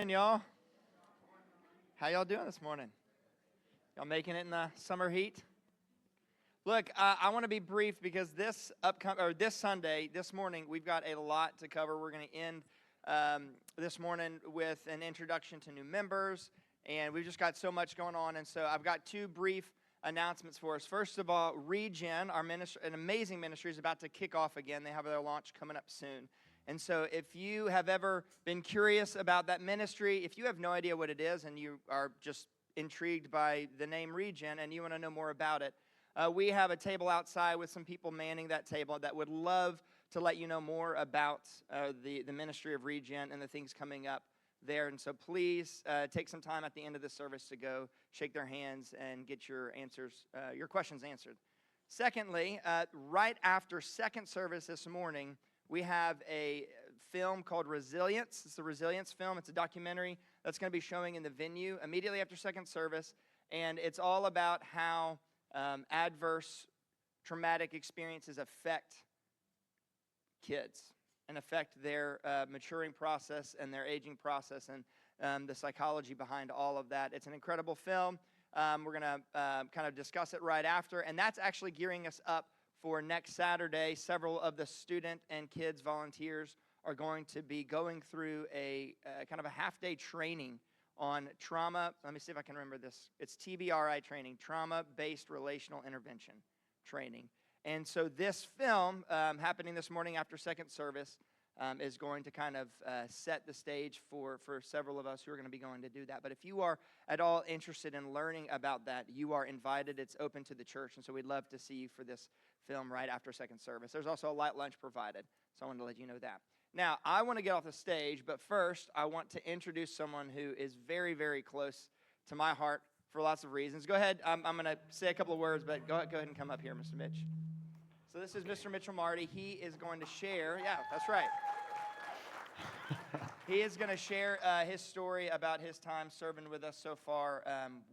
And y'all, how y'all doing this morning? Y'all making it in the summer heat? Look, I want to be brief because this Sunday, this morning, we've got a lot to cover. We're going to end this morning with an introduction to new members, and we've just got so much going on. And so I've got two brief announcements for us. First of all, Regen, our ministry, an amazing ministry, is about to kick off again. They have their launch coming up soon. And so if you have ever been curious about that ministry, if you have no idea what it is and you are just intrigued by the name Regen and you want to know more about it, we have a table outside with some people manning that table that would love to let you know more about the ministry of Regen and the things coming up there. And so please take some time at the end of the service to go shake their hands and get your questions answered. Secondly, right after second service this morning, we have a film called Resilience. It's the Resilience film. It's a documentary that's going to be showing in the venue immediately after second service. And it's all about how adverse, traumatic experiences affect kids and affect their maturing process and their aging process and the psychology behind all of that. It's an incredible film. We're going to kind of discuss it right after. And that's actually gearing us up for next Saturday. Several of the student and kids volunteers are going to be going through a kind of a half-day training on trauma. Let me see if I can remember this. It's TBRI training, trauma-based relational intervention training. And so this film, happening this morning after second service, is going to kind of set the stage for several of us who are going to be going to do that. But if you are at all interested in learning about that, you are invited. It's open to the church, and so we'd love to see you for this film right after second service. There's also a light lunch provided, so I wanted to let you know that. Now, I want to get off the stage, but first, I want to introduce someone who is very, very close to my heart for lots of reasons. Go ahead. I'm going to say a couple of words, but go ahead and come up here, Mr. Mitch. So this is Mr. Mitchell Marty. He is going to share, yeah, that's right. He is going to share his story about his time serving with us so far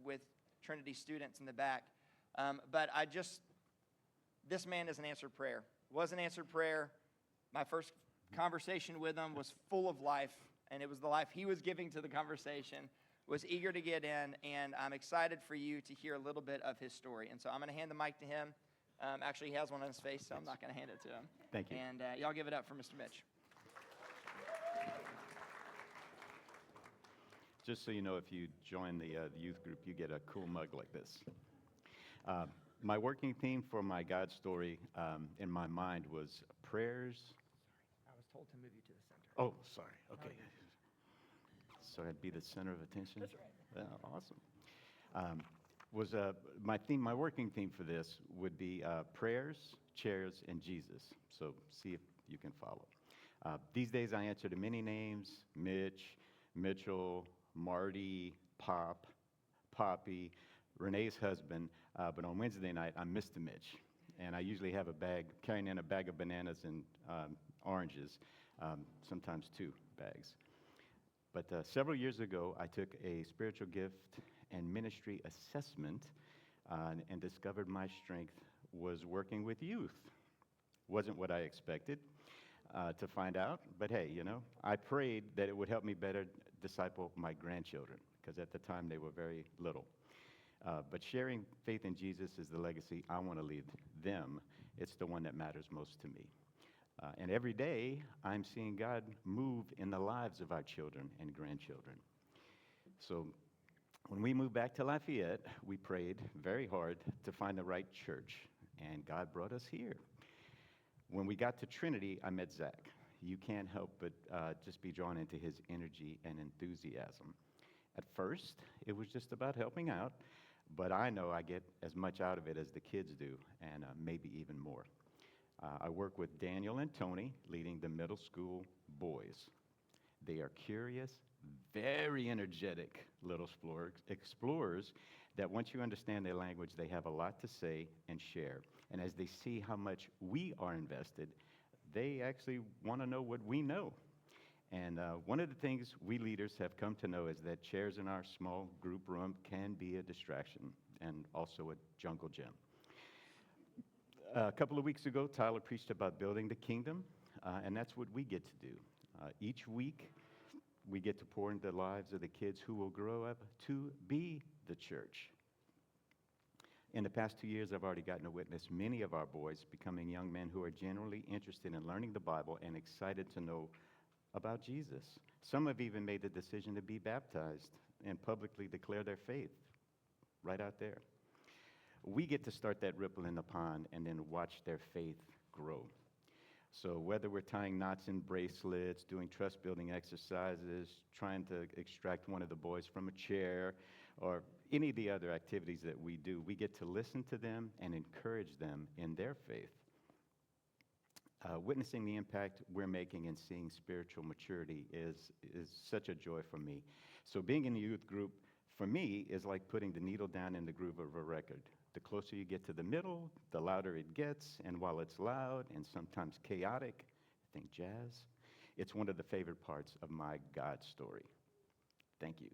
with Trinity students in the back. But this man is an answered prayer. Was an answered prayer. My first conversation with him was full of life, and it was the life he was giving to the conversation. Was eager to get in, and I'm excited for you to hear a little bit of his story. And so I'm going to hand the mic to him. Actually, he has one on his face, so I'm not going to hand it to him. Thank you. And y'all give it up for Mr. Mitch. Just so you know, if you join the youth group, you get a cool mug like this. My working theme for my God story in my mind was prayers. I was told to move you to the center. Oh, sorry. Okay. So I'd be the center of attention? That's right. Awesome. My working theme for this would be prayers, chairs, and Jesus. So see if you can follow. These days I answer to many names: Mitch, Mitchell, Marty, Pop, Poppy, Renee's husband. But on Wednesday night, I'm Mr. Mitch. And I usually have carrying in a bag of bananas and oranges, sometimes 2 bags. But several years ago, I took a spiritual gift and ministry assessment and discovered my strength was working with youth. Wasn't what I expected to find out, but hey, I prayed that it would help me better disciple my grandchildren, because at the time they were very little. But sharing faith in Jesus is the legacy I want to leave them. It's the one that matters most to me. And every day, I'm seeing God move in the lives of our children and grandchildren. So when we moved back to Lafayette, we prayed very hard to find the right church, and God brought us here. When we got to Trinity, I met Zach. You can't help but just be drawn into his energy and enthusiasm. At first, it was just about helping out, but I know I get as much out of it as the kids do, and maybe even more. I work with Daniel and Tony, leading the middle school boys. They are curious, very energetic little explorers that once you understand their language, they have a lot to say and share. And as they see how much we are invested, they actually want to know what we know. And one of the things we leaders have come to know is that chairs in our small group room can be a distraction and also a jungle gym. A couple of weeks ago, Tyler preached about building the kingdom, and that's what we get to do. Each week, we get to pour into the lives of the kids who will grow up to be the church. In the past 2 years, I've already gotten to witness many of our boys becoming young men who are genuinely interested in learning the Bible and excited to know about Jesus. Some have even made the decision to be baptized and publicly declare their faith right out there. We get to start that ripple in the pond and then watch their faith grow. So whether we're tying knots in bracelets, doing trust-building exercises, trying to extract one of the boys from a chair, or any of the other activities that we do, we get to listen to them and encourage them in their faith. Witnessing the impact we're making and seeing spiritual maturity is such a joy for me. So being in the youth group, for me, is like putting the needle down in the groove of a record. The closer you get to the middle, the louder it gets, and while it's loud and sometimes chaotic, think jazz, it's one of the favorite parts of my God story. Thank you.